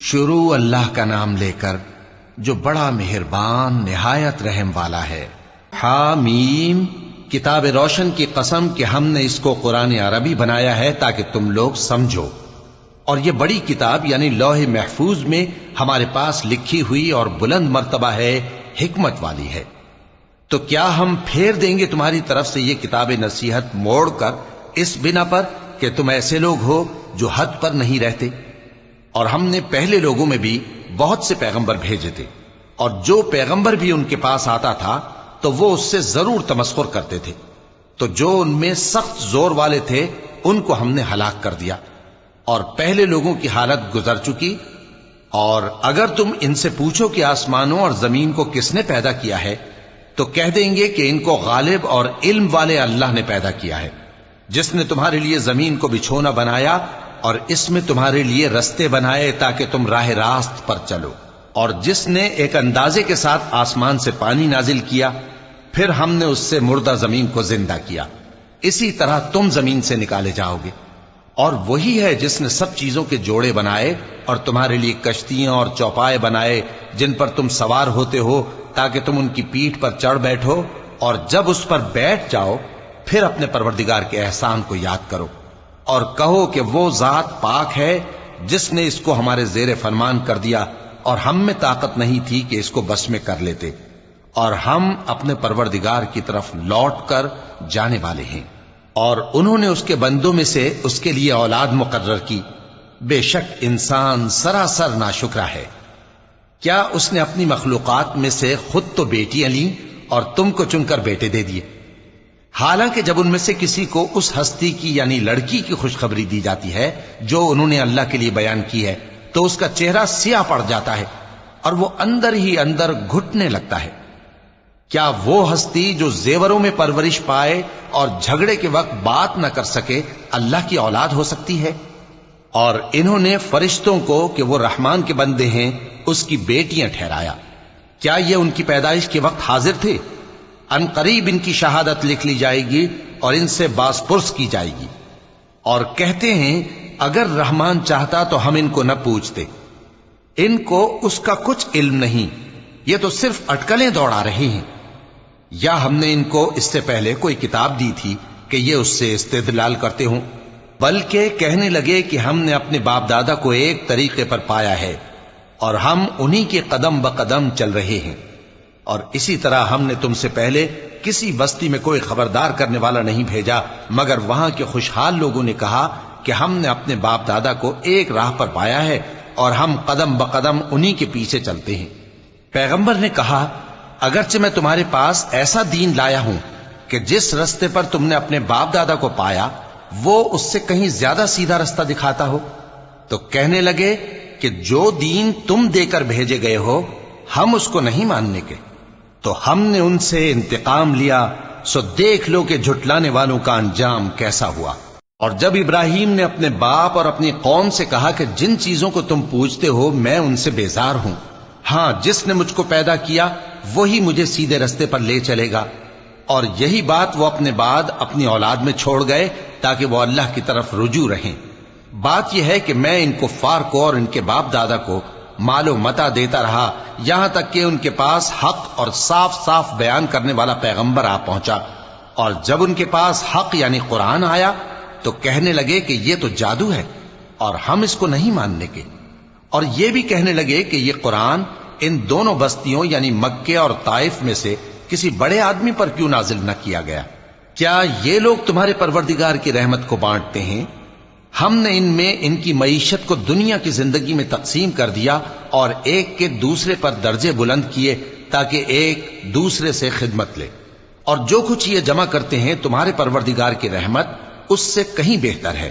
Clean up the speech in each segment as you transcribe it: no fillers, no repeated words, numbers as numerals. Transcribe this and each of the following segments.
شروع اللہ کا نام لے کر جو بڑا مہربان نہایت رحم والا ہے۔ حامیم، کتاب روشن کی قسم کہ ہم نے اس کو قرآن عربی بنایا ہے تاکہ تم لوگ سمجھو، اور یہ بڑی کتاب یعنی لوح محفوظ میں ہمارے پاس لکھی ہوئی اور بلند مرتبہ ہے، حکمت والی ہے۔ تو کیا ہم پھیر دیں گے تمہاری طرف سے یہ کتاب نصیحت موڑ کر اس بنا پر کہ تم ایسے لوگ ہو جو حد پر نہیں رہتے؟ اور ہم نے پہلے لوگوں میں بھی بہت سے پیغمبر بھیجے تھے، اور جو پیغمبر بھی ان کے پاس آتا تھا تو وہ اس سے ضرور تمسخر کرتے تھے، تو جو ان میں سخت زور والے تھے ان کو ہم نے ہلاک کر دیا، اور پہلے لوگوں کی حالت گزر چکی۔ اور اگر تم ان سے پوچھو کہ آسمانوں اور زمین کو کس نے پیدا کیا ہے، تو کہہ دیں گے کہ ان کو غالب اور علم والے اللہ نے پیدا کیا ہے، جس نے تمہارے لیے زمین کو بچھونا بنایا اور اس میں تمہارے لیے رستے بنائے تاکہ تم راہ راست پر چلو، اور جس نے ایک اندازے کے ساتھ آسمان سے پانی نازل کیا، پھر ہم نے اس سے مردہ زمین کو زندہ کیا، اسی طرح تم زمین سے نکالے جاؤ گے۔ اور وہی ہے جس نے سب چیزوں کے جوڑے بنائے اور تمہارے لیے کشتیاں اور چوپائے بنائے جن پر تم سوار ہوتے ہو تاکہ تم ان کی پیٹھ پر چڑھ بیٹھو، اور جب اس پر بیٹھ جاؤ پھر اپنے پروردگار کے احسان کو یاد کرو، اور کہو کہ وہ ذات پاک ہے جس نے اس کو ہمارے زیر فرمان کر دیا، اور ہم میں طاقت نہیں تھی کہ اس کو بس میں کر لیتے، اور ہم اپنے پروردگار کی طرف لوٹ کر جانے والے ہیں۔ اور انہوں نے اس کے بندوں میں سے اس کے لیے اولاد مقرر کی، بے شک انسان سراسر ناشکرا ہے۔ کیا اس نے اپنی مخلوقات میں سے خود تو بیٹیاں لیں اور تم کو چن کر بیٹے دے دیے؟ حالانکہ جب ان میں سے کسی کو اس ہستی کی یعنی لڑکی کی خوشخبری دی جاتی ہے جو انہوں نے اللہ کے لیے بیان کی ہے، تو اس کا چہرہ سیاہ پڑ جاتا ہے اور وہ اندر ہی اندر گھٹنے لگتا ہے۔ کیا وہ ہستی جو زیوروں میں پرورش پائے اور جھگڑے کے وقت بات نہ کر سکے اللہ کی اولاد ہو سکتی ہے؟ اور انہوں نے فرشتوں کو کہ وہ رحمان کے بندے ہیں اس کی بیٹیاں ٹھہرایا۔ کیا یہ ان کی پیدائش کے وقت حاضر تھے؟ ان قریب ان کی شہادت لکھ لی جائے گی اور ان سے باز پرس کی جائے گی۔ اور کہتے ہیں اگر رحمان چاہتا تو ہم ان کو نہ پوچھتے، ان کو اس کا کچھ علم نہیں، یہ تو صرف اٹکلیں دوڑا رہے ہیں۔ یا ہم نے ان کو اس سے پہلے کوئی کتاب دی تھی کہ یہ اس سے استدلال کرتے ہوں؟ بلکہ کہنے لگے کہ ہم نے اپنے باپ دادا کو ایک طریقے پر پایا ہے اور ہم انہی کے قدم بقدم چل رہے ہیں، اور اسی طرح ہم نے تم سے پہلے کسی بستی میں کوئی خبردار کرنے والا نہیں بھیجا مگر وہاں کے خوشحال لوگوں نے کہا کہ ہم نے اپنے باپ دادا کو ایک راہ پر پایا ہے اور ہم قدم بقدم انہی کے پیچھے چلتے ہیں۔ پیغمبر نے کہا اگرچہ میں تمہارے پاس ایسا دین لایا ہوں کہ جس رستے پر تم نے اپنے باپ دادا کو پایا وہ اس سے کہیں زیادہ سیدھا رستہ دکھاتا ہو، تو کہنے لگے کہ جو دین تم دے کر بھیجے گئے ہو ہم اس کو نہیں ماننے کے، تو ہم نے ان سے انتقام لیا، سو دیکھ لو کہ جھٹلانے والوں کا انجام کیسا ہوا۔ اور جب ابراہیم نے اپنے باپ اور اپنی قوم سے کہا کہ جن چیزوں کو تم پوجتے ہو میں ان سے بیزار ہوں، ہاں جس نے مجھ کو پیدا کیا وہی مجھے سیدھے رستے پر لے چلے گا، اور یہی بات وہ اپنے بعد اپنی اولاد میں چھوڑ گئے تاکہ وہ اللہ کی طرف رجوع رہیں۔ بات یہ ہے کہ میں ان کفار کو اور ان کے باپ دادا کو مال و متاع دیتا رہا یہاں تک کہ ان کے پاس حق اور صاف صاف بیان کرنے والا پیغمبر آ پہنچا، اور جب ان کے پاس حق یعنی قرآن آیا تو کہنے لگے کہ یہ تو جادو ہے اور ہم اس کو نہیں ماننے کے، اور یہ بھی کہنے لگے کہ یہ قرآن ان دونوں بستیوں یعنی مکے اور طائف میں سے کسی بڑے آدمی پر کیوں نازل نہ کیا گیا؟ کیا یہ لوگ تمہارے پروردگار کی رحمت کو بانٹتے ہیں؟ ہم نے ان میں ان کی معیشت کو دنیا کی زندگی میں تقسیم کر دیا اور ایک کے دوسرے پر درجے بلند کیے تاکہ ایک دوسرے سے خدمت لے، اور جو کچھ یہ جمع کرتے ہیں تمہارے پروردگار کی رحمت اس سے کہیں بہتر ہے۔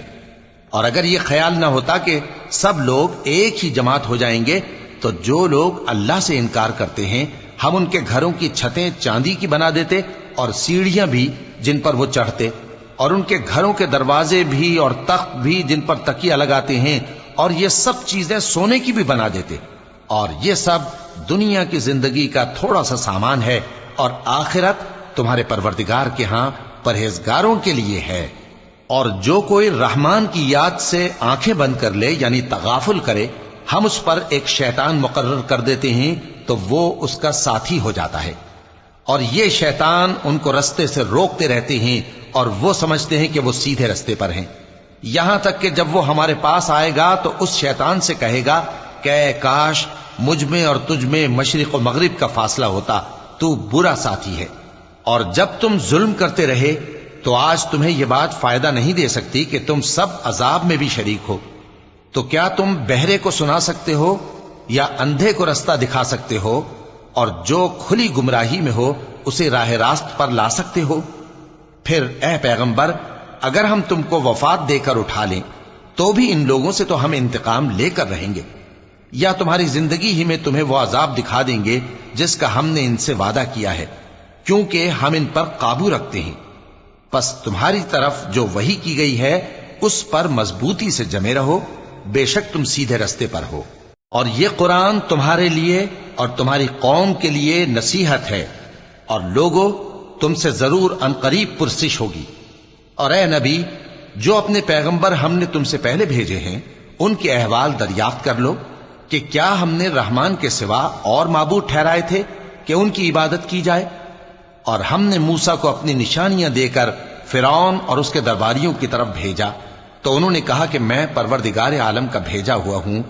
اور اگر یہ خیال نہ ہوتا کہ سب لوگ ایک ہی جماعت ہو جائیں گے تو جو لوگ اللہ سے انکار کرتے ہیں ہم ان کے گھروں کی چھتیں چاندی کی بنا دیتے اور سیڑھیاں بھی جن پر وہ چڑھتے، اور ان کے گھروں کے دروازے بھی اور تخت بھی جن پر تکیہ لگاتے ہیں، اور یہ سب چیزیں سونے کی بھی بنا دیتے، اور یہ سب دنیا کی زندگی کا تھوڑا سا سامان ہے، اور آخرت تمہارے پروردگار کے ہاں پرہیزگاروں کے لیے ہے۔ اور جو کوئی رحمان کی یاد سے آنکھیں بند کر لے یعنی تغافل کرے، ہم اس پر ایک شیطان مقرر کر دیتے ہیں تو وہ اس کا ساتھی ہو جاتا ہے، اور یہ شیطان ان کو رستے سے روکتے رہتے ہیں اور وہ سمجھتے ہیں کہ وہ سیدھے رستے پر ہیں، یہاں تک کہ جب وہ ہمارے پاس آئے گا تو اس شیطان سے کہے گا کہ اے کاش مجھ میں اور تجھ میں مشرق و مغرب کا فاصلہ ہوتا، تو برا ساتھی ہے۔ اور جب تم ظلم کرتے رہے تو آج تمہیں یہ بات فائدہ نہیں دے سکتی کہ تم سب عذاب میں بھی شریک ہو۔ تو کیا تم بہرے کو سنا سکتے ہو یا اندھے کو رستہ دکھا سکتے ہو، اور جو کھلی گمراہی میں ہو اسے راہ راست پر لا سکتے ہو؟ پھر اے پیغمبر، اگر ہم تم کو وفات دے کر اٹھا لیں تو بھی ان لوگوں سے تو ہم انتقام لے کر رہیں گے، یا تمہاری زندگی ہی میں تمہیں وہ عذاب دکھا دیں گے جس کا ہم نے ان سے وعدہ کیا ہے، کیونکہ ہم ان پر قابو رکھتے ہیں۔ پس تمہاری طرف جو وحی کی گئی ہے اس پر مضبوطی سے جمے رہو، بے شک تم سیدھے رستے پر ہو، اور یہ قرآن تمہارے لیے اور تمہاری قوم کے لیے نصیحت ہے، اور لوگوں تم سے ضرور عنقریب پرسش ہوگی۔ اور اے نبی، جو اپنے پیغمبر ہم نے تم سے پہلے بھیجے ہیں ان کے احوال دریافت کر لو کہ کیا ہم نے رحمان کے سوا اور معبود ٹھہرائے تھے کہ ان کی عبادت کی جائے؟ اور ہم نے موسیٰ کو اپنی نشانیاں دے کر فرعون اور اس کے درباریوں کی طرف بھیجا تو انہوں نے کہا کہ میں پروردگار عالم کا بھیجا ہوا ہوں۔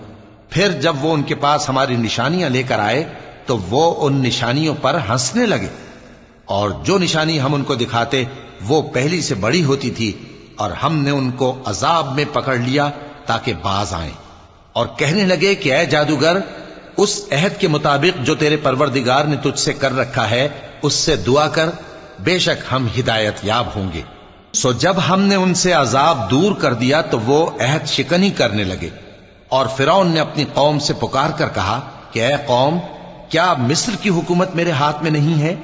پھر جب وہ ان کے پاس ہماری نشانیاں لے کر آئے تو وہ ان نشانیوں پر ہنسنے لگے، اور جو نشانی ہم ان کو دکھاتے وہ پہلی سے بڑی ہوتی تھی، اور ہم نے ان کو عذاب میں پکڑ لیا تاکہ باز آئیں، اور کہنے لگے کہ اے جادوگر، اس عہد کے مطابق جو تیرے پروردگار نے تجھ سے کر رکھا ہے اس سے دعا کر، بے شک ہم ہدایت یاب ہوں گے۔ سو جب ہم نے ان سے عذاب دور کر دیا تو وہ عہد شکنی کرنے لگے، اور فرعون نے اپنی قوم سے پکار کر کہا کہ اے قوم، کیا مصر کی حکومت میرے ہاتھ میں نہیں ہے،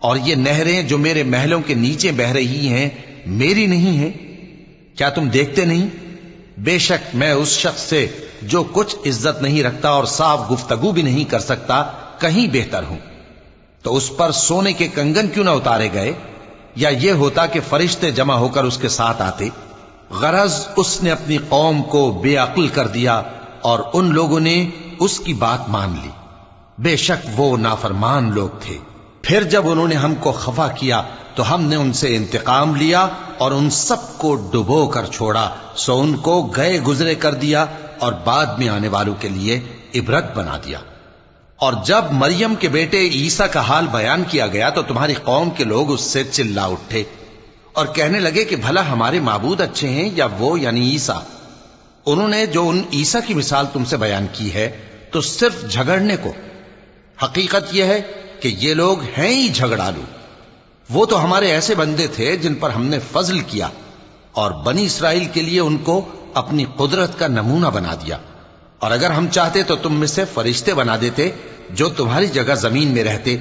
اور یہ نہریں جو میرے محلوں کے نیچے بہ رہی ہیں میری نہیں ہیں؟ کیا تم دیکھتے نہیں؟ بے شک میں اس شخص سے جو کچھ عزت نہیں رکھتا اور صاف گفتگو بھی نہیں کر سکتا کہیں بہتر ہوں۔ تو اس پر سونے کے کنگن کیوں نہ اتارے گئے، یا یہ ہوتا کہ فرشتے جمع ہو کر اس کے ساتھ آتے؟ غرض اس نے اپنی قوم کو بے عقل کر دیا اور ان لوگوں نے اس کی بات مان لی، بے شک وہ نافرمان لوگ تھے۔ پھر جب انہوں نے ہم کو خفا کیا تو ہم نے ان سے انتقام لیا اور ان سب کو ڈبو کر چھوڑا، سو ان کو گئے گزرے کر دیا اور بعد میں آنے والوں کے لیے عبرت بنا دیا۔ اور جب مریم کے بیٹے عیسیٰ کا حال بیان کیا گیا تو تمہاری قوم کے لوگ اس سے چلا اٹھے اور کہنے لگے کہ بھلا ہمارے معبود اچھے ہیں یا وہ یعنی عیسیٰ؟ انہوں نے جو ان عیسیٰ کی مثال تم سے بیان کی ہے تو صرف جھگڑنے کو، حقیقت یہ ہے کہ یہ لوگ ہیں ہی جھگڑالو۔ وہ تو ہمارے ایسے بندے تھے جن پر ہم نے فضل کیا، اور بنی اسرائیل کے لیے ان کو اپنی قدرت کا نمونہ بنا دیا، اور اگر ہم چاہتے تو تم میں سے فرشتے بنا دیتے جو تمہاری جگہ زمین میں رہتے،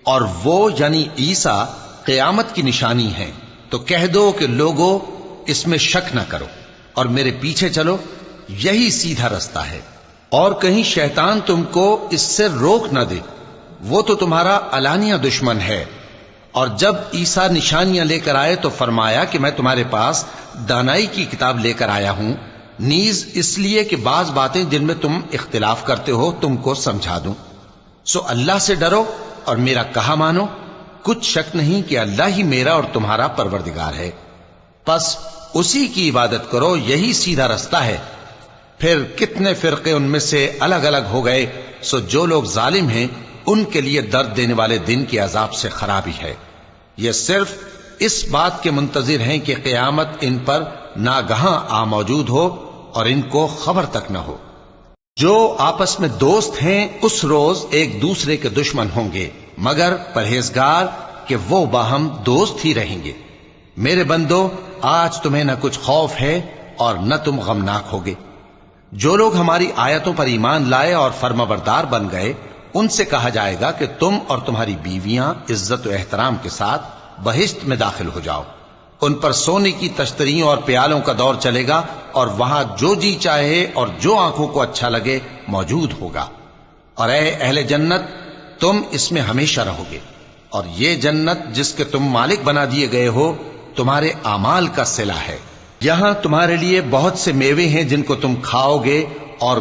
اور وہ یعنی عیسیٰ قیامت کی نشانی ہے۔ تو کہہ دو کہ لوگوں اس میں شک نہ کرو اور میرے پیچھے چلو، یہی سیدھا رستہ ہے، اور کہیں شیطان تم کو اس سے روک نہ دے، وہ تو تمہارا علانیہ دشمن ہے۔ اور جب عیسیٰ نشانیاں لے کر آئے تو فرمایا کہ میں تمہارے پاس دانائی کی کتاب لے کر آیا ہوں، نیز اس لیے کہ بعض باتیں جن میں تم اختلاف کرتے ہو تم کو سمجھا دوں۔ سو اللہ سے ڈرو اور میرا کہا مانو، کچھ شک نہیں کہ اللہ ہی میرا اور تمہارا پروردگار ہے، پس اسی کی عبادت کرو، یہی سیدھا رستہ ہے۔ پھر کتنے فرقے ان میں سے الگ الگ ہو گئے، سو جو لوگ ظالم ہیں ان کے لیے درد دینے والے دن کے عذاب سے خرابی ہے۔ یہ صرف اس بات کے منتظر ہیں کہ قیامت ان پر ناگہاں آ موجود ہو اور ان کو خبر تک نہ ہو۔ جو آپس میں دوست ہیں اس روز ایک دوسرے کے دشمن ہوں گے، مگر پرہیزگار کہ وہ باہم دوست ہی رہیں گے۔ میرے بندو، آج تمہیں نہ کچھ خوف ہے اور نہ تم غمناک ہوگے۔ جو لوگ ہماری آیتوں پر ایمان لائے اور فرمانبردار بن گئے ان سے کہا جائے گا کہ تم اور تمہاری بیویاں عزت و احترام کے ساتھ بہشت میں داخل ہو جاؤ۔ ان پر سونے کی تشتریوں اور پیالوں کا دور چلے گا، اور وہاں جو جی چاہے اور جو آنکھوں کو اچھا لگے موجود ہوگا۔ اور اے اہل جنت، تم اس میں ہمیشہ رہو گے، اور یہ جنت جس کے تم مالک بنا دیے گئے ہو تمہارے اعمال کا صلہ ہے۔ یہاں تمہارے لیے بہت سے میوے ہیں جن کو تم کھاؤ گے اور